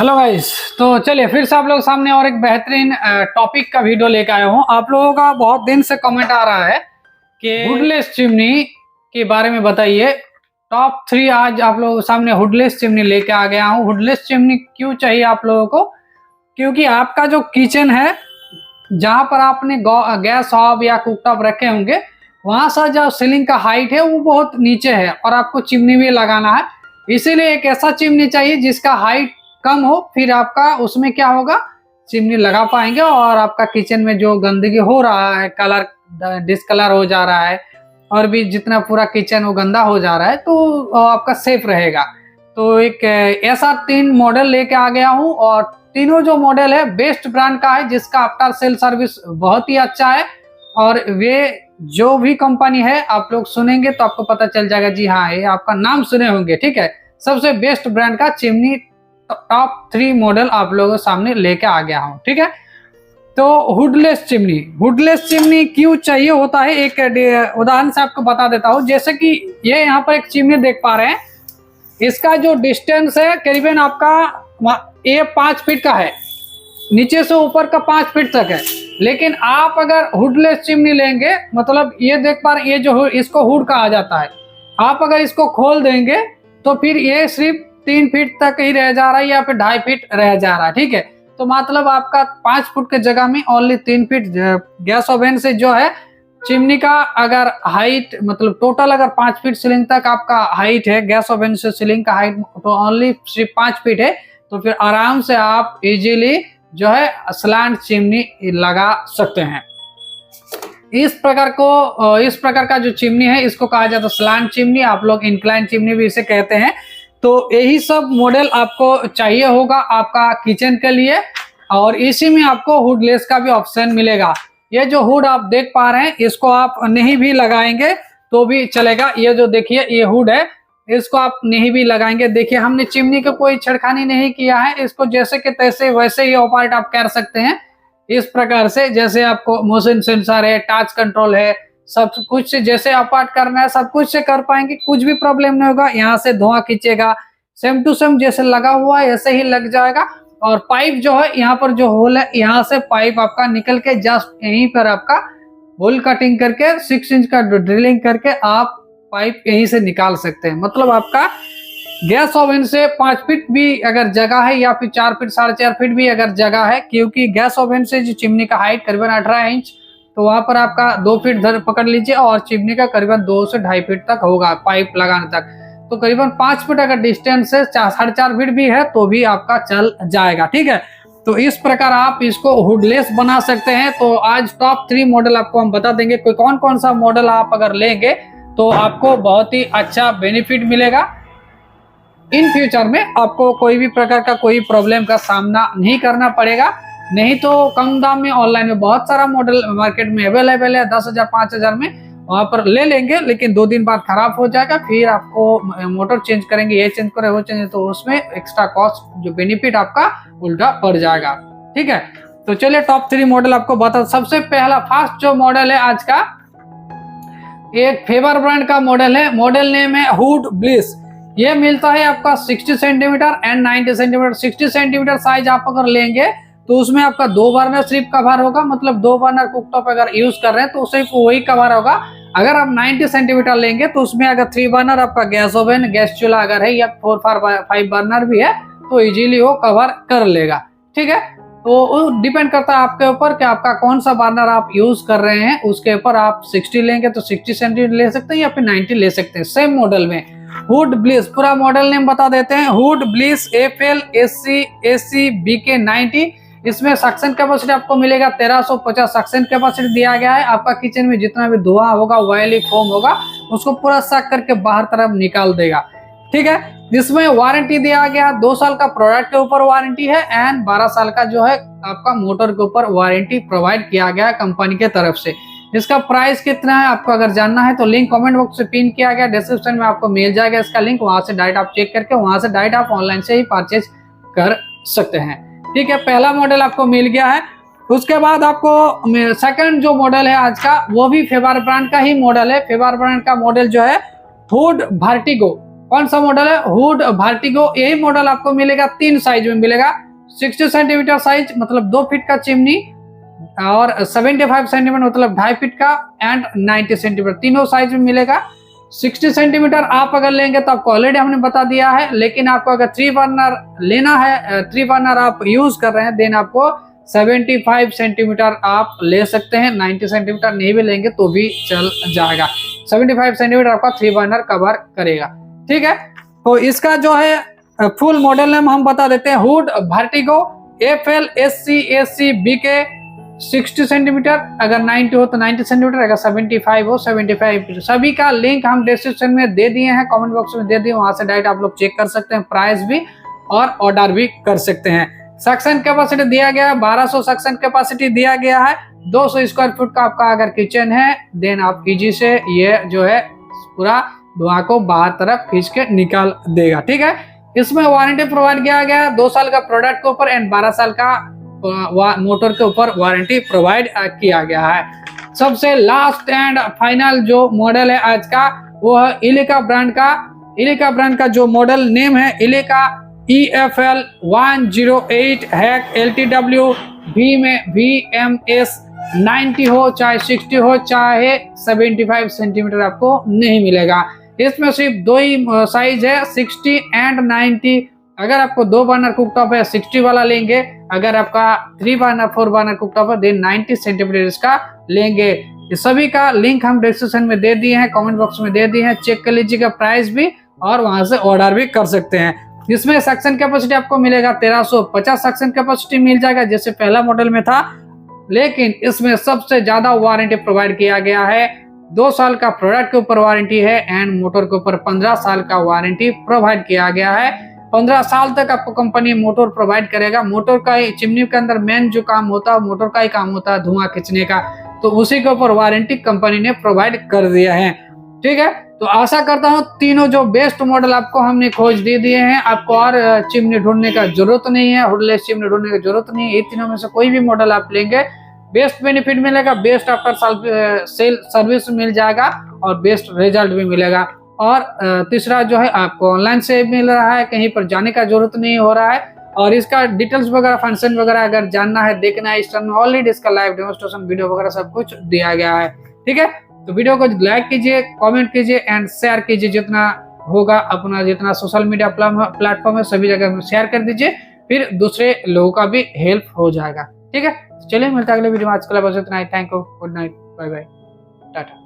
Hello guys. तो चलिए फिर से आप लोग सामने और एक बेहतरीन टॉपिक का वीडियो लेकर आया हूँ। आप लोगों का बहुत दिन से कमेंट आ रहा है कि हुडलेस चिमनी के बारे में बताइए। टॉप 3 आज आप लोगों के सामने हुडलेस चिमनी लेके आ गया हूँ। हुडलेस चिमनी क्यों चाहिए आप लोगों को? क्योंकि आपका जो किचन है, जहाँ पर आपने गैस हॉब या कुकटॉप रखे होंगे, वहां से जो सीलिंग का हाइट है वो बहुत नीचे है और आपको चिमनी भी लगाना है। इसीलिए एक ऐसा चिमनी चाहिए जिसका हाइट कम हो, फिर आपका उसमें क्या होगा, चिमनी लगा पाएंगे और आपका किचन में जो गंदगी हो रहा है, कलर डिसकलर हो जा रहा है और भी जितना पूरा किचन वो गंदा हो जा रहा है, तो आपका सेफ रहेगा। तो एक ऐसा 3 मॉडल लेके आ गया हूँ और तीनों जो मॉडल है बेस्ट ब्रांड का है, जिसका आफ्टर सेल सर्विस बहुत ही अच्छा है। और वे जो भी कंपनी है आप लोग सुनेंगे तो आपको पता चल जाएगा, जी हाँ ये आपका नाम सुने होंगे। ठीक है, सबसे बेस्ट ब्रांड का चिमनी टॉप 3 मॉडल आप लोगों के सामने लेके आ गया हूं। ठीक है, तो हुडलेस चिमनी क्यों चाहिए होता है, एक उदाहरण से आपको बता देता हूं। जैसे कि ये यहाँ पर एक चिमनी देख पा रहे हैं, इसका जो डिस्टेंस है करीबन आपका ये 5 फीट का है, नीचे से ऊपर का 5 फीट तक है। लेकिन आप अगर हुडलेस चिमनी लेंगे, मतलब ये देख पा रहे हैं, ये जो इसको हुड कहा जाता है, आप अगर इसको खोल देंगे तो फिर ये सिर्फ 3 फीट तक ही रह जा रहा है या फिर 2.5 फीट रह जा रहा है। ठीक है, तो मतलब आपका 5 फुट के जगह में ओनली 3 फीट गैस ओवन से जो है चिमनी का अगर हाइट, मतलब टोटल अगर 5 फीट सीलिंग तक आपका हाइट है, गैस ओवन से सीलिंग का हाइट तो ओनली सिर्फ 5 फीट है, तो फिर आराम से आप इजीली जो है स्लैंट चिमनी लगा सकते हैं। इस प्रकार का जो चिमनी है इसको कहा जाता है स्लैंट चिमनी, आप लोग इंक्लाइन चिमनी भी इसे कहते हैं। तो यही सब मॉडल आपको चाहिए होगा आपका किचन के लिए, और इसी में आपको हुडलेस का भी ऑप्शन मिलेगा। ये जो हुड आप देख पा रहे हैं, इसको आप नहीं भी लगाएंगे तो भी चलेगा। ये जो देखिए ये हुड है, इसको आप नहीं भी लगाएंगे। देखिए हमने चिमनी को कोई छेड़खानी नहीं किया है, इसको जैसे के तैसे वैसे ही ऑपरेट आप कर सकते हैं। इस प्रकार से जैसे आपको मोशन सेंसर है, टच कंट्रोल है, सब कुछ से जैसे ऑपरेट करना है सब कुछ से कर पाएंगे, कुछ भी प्रॉब्लम नहीं होगा। यहाँ से धुआं खींचेगा, सेम टू सेम जैसे लगा हुआ है ऐसे ही लग जाएगा। और पाइप जो है, यहाँ पर जो होल है, यहाँ से पाइप आपका निकल के जस्ट यहीं पर आपका होल कटिंग करके 6 इंच का ड्रिलिंग करके आप पाइप यहीं से निकाल सकते हैं। मतलब आपका गैस ओवन से 5 फीट भी अगर जगह है या फिर 4 फीट 4.5 फीट भी अगर जगह है, क्योंकि गैस ओवन से जो चिमनी का हाइट करीबन 18 इंच, तो वहां पर आपका 2 फीट पकड़ लीजिए और चिमनी का करीबन 2 से 2.5 फीट तक होगा पाइप लगाने तक। तो करीबन 5 फीट अगर डिस्टेंस से 4.5 फीट भी है तो भी आपका चल जाएगा। ठीक है, तो इस प्रकार आप इसको हुडलेस बना सकते हैं। तो आज टॉप 3 मॉडल आपको हम बता देंगे, कोई कौन कौन सा मॉडल आप अगर लेंगे तो आपको बहुत ही अच्छा बेनिफिट मिलेगा। इन फ्यूचर में आपको कोई भी प्रकार का कोई प्रॉब्लम का सामना नहीं करना पड़ेगा। नहीं तो कम दाम में ऑनलाइन में बहुत सारा मॉडल मार्केट में अवेलेबल है, 10,000 5,000 में, वहां पर ले लेंगे, लेकिन 2 दिन बाद खराब हो जाएगा। फिर आपको मोटर चेंज करेंगे, ये चेंज करें वो चेंज, तो उसमें एक्स्ट्रा कॉस्ट जो बेनिफिट आपका उल्टा पड़ जाएगा। ठीक है, तो चलिए टॉप 3 मॉडल आपको बता। सबसे पहला फर्स्ट जो मॉडल है आज का, एक फेवर ब्रांड का मॉडल है। मॉडल नेम है हुड ब्लिस। ये मिलता है आपका 60 centimetre and 90 centimetre. 60 centimetre size आप अगर लेंगे तो उसमें आपका 2 बर्नर सिर्फ कवर होगा, मतलब 2 बर्नर कुकटॉप अगर यूज कर रहे हैं तो सिर्फ वही कवर होगा। अगर आप 90 सेंटीमीटर लेंगे तो उसमें अगर 3 बर्नर आपका गैस ओवन, गैस चूल्हा अगर है या 4-5 बर्नर भी है तो इजीली वो कवर कर लेगा। ठीक है, तो डिपेंड करता है आपके ऊपर कि आपका कौन सा बर्नर आप यूज कर रहे हैं, उसके ऊपर आप 60 लेंगे तो 60 सेंटीमीटर ले सकते हैं या फिर 90 ले सकते हैं। सेम मॉडल में हुड ब्लिस, पूरा मॉडल नेम बता देते हैं, हुड ब्लिस FL-AC BK90। इसमें सक्शन कैपेसिटी आपको मिलेगा 1350 सक्शन कैपेसिटी दिया गया है। आपका किचन में जितना भी धुआं होगा, ऑयली फोम होगा, उसको पूरा सक करके बाहर तरफ निकाल देगा। ठीक है, इसमें वारंटी दिया गया 2 साल का प्रोडक्ट के ऊपर वारंटी है एंड 12 साल का जो है आपका मोटर के ऊपर वारंटी प्रोवाइड किया गया कंपनी के तरफ से। इसका प्राइस कितना है आपको अगर जानना है तो लिंक कमेंट बॉक्स से पिन किया गया, डिस्क्रिप्शन में आपको मिल जाएगा इसका लिंक, वहां से डायरेक्ट आप चेक करके वहां से डायरेक्ट आप ऑनलाइन से ही परचेज कर सकते हैं। ठीक है, पहला मॉडल आपको मिल गया है। उसके बाद आपको सेकंड जो मॉडल है आज का, वो भी फेवर ब्रांड का ही मॉडल है। फेवर ब्रांड का मॉडल जो है हुड वर्टिगो। कौन सा मॉडल है? Hood vertigo. यही मॉडल आपको मिलेगा 3 साइज में मिलेगा। 60 सेंटीमीटर साइज मतलब 2 फीट का चिमनी, और 75 सेंटीमीटर मतलब 2.5 फीट का, एंड 90 सेंटीमीटर, तीनों साइज में मिलेगा। 60 सेंटीमीटर आप अगर लेंगे तो आपको ऑलरेडी हमने बता दिया है, लेकिन आपको अगर 3 बर्नर लेना है, 3 बर्नर आप यूज कर रहे हैं, देन आपको 75 सेंटीमीटर आप ले सकते हैं। 90 सेंटीमीटर नहीं भी लेंगे तो भी चल जाएगा। 75 सेंटीमीटर आपका 3 बर्नर कवर करेगा। ठीक है, तो इसका जो है फुल मॉडल नेम हम बता देते हैं, hood vertigo FLSC BK 60 centimetre, अगर 90 हो तो 90 सेंटीमीटर, अगर 75 हो 75। सभी का लिंक हम डिस्क्रिप्शन में दे दिए हैं, कमेंट बॉक्स में दे दिए, वहां से डायरेक्ट आप लोग चेक कर सकते हैं, प्राइस भी और ऑर्डर भी कर सकते हैं। सक्शन कैपेसिटी दिया गया है 1200 सक्शन कैपेसिटी दिया गया है। 200 स्क्वायर फुट का आपका अगर किचन है, देन आप इजी से ये जो है पूरा धुआं को बाहर तरफ खींच के निकाल देगा। ठीक है, इसमें वारंटी प्रोवाइड किया गया है 2 साल का प्रोडक्ट के ऊपर एंड 12 साल का मोटर के ऊपर वारंटी प्रोवाइड किया गया है। सबसे लास्ट एंड फाइनल जो मॉडल है आज का, वो है इलेका ब्रांड का। इलेका ब्रांड का जो मॉडल नेम है Ileka EFL 108 hack LTW। V में VMS 90 हो, चाहे 60 हो, चाहे 75 सेंटीमीटर आपको नहीं मिलेगा। इसमें सिर्फ 2 ही साइज है, 60 एंड 90। अगर आपको 2 बर्नर कुकटॉप है 60 वाला लेंगे, अगर आपका 3 बर्नर 4 बर्नर कुकटॉप है देन 90 सेंटीमीटर इसका लेंगे। इस सभी का लिंक हम डिस्क्रिप्शन में दे दिए हैं, कमेंट बॉक्स में दे दिए हैं, चेक कर लीजिएगा प्राइस भी, और वहां से ऑर्डर भी कर सकते हैं। इसमें सक्शन कैपेसिटी आपको मिलेगा 1350 सक्शन कैपेसिटी मिल जाएगा, जैसे पहला मॉडल में था, लेकिन इसमें सबसे ज्यादा वारंटी प्रोवाइड किया गया है। 2 साल का प्रोडक्ट के ऊपर वारंटी है एंड मोटर के ऊपर 15 साल का वारंटी प्रोवाइड किया गया है। 15 साल तक आपको कंपनी मोटर प्रोवाइड करेगा। मोटर का ही चिमनी के अंदर मेन जो काम होता है मोटर का ही काम होता है, धुआं खींचने का, तो उसी के ऊपर वारंटी कंपनी ने प्रोवाइड कर दिया है। ठीक है, तो आशा करता हूँ तीनों जो बेस्ट मॉडल आपको हमने खोज दे दिए हैं, आपको और चिमनी ढूंढने का जरूरत नहीं है, हुडलेस चिमनी ढूंढने की जरूरत नहीं है। ये तीनों में से कोई भी मॉडल आप लेंगे, बेस्ट बेनिफिट मिलेगा, बेस्ट आफ्टर सेल सर्विस मिल जाएगा और बेस्ट रिजल्ट भी मिलेगा। और तीसरा जो है आपको ऑनलाइन से मिल रहा है, कहीं पर जाने का जरूरत नहीं हो रहा है। और इसका डिटेल्स वगैरह फंक्शन वगैरह अगर जानना है, देखना है, इस टाइम ऑलरेडी इसका लाइव डेमोस्ट्रेशन वीडियो वगैरह सब कुछ दिया गया है। ठीक है, तो वीडियो को लाइक कीजिए, कमेंट कीजिए एंड शेयर कीजिए, जितना होगा अपना जितना सोशल मीडिया प्लेटफॉर्म है सभी जगह में शेयर कर दीजिए, फिर दूसरे लोगों का भी हेल्प हो जाएगा। ठीक है, चलिए मिलते हैं अगले वीडियो में। आज के लिए बस इतना ही। Thank you, good night, bye bye, Tata.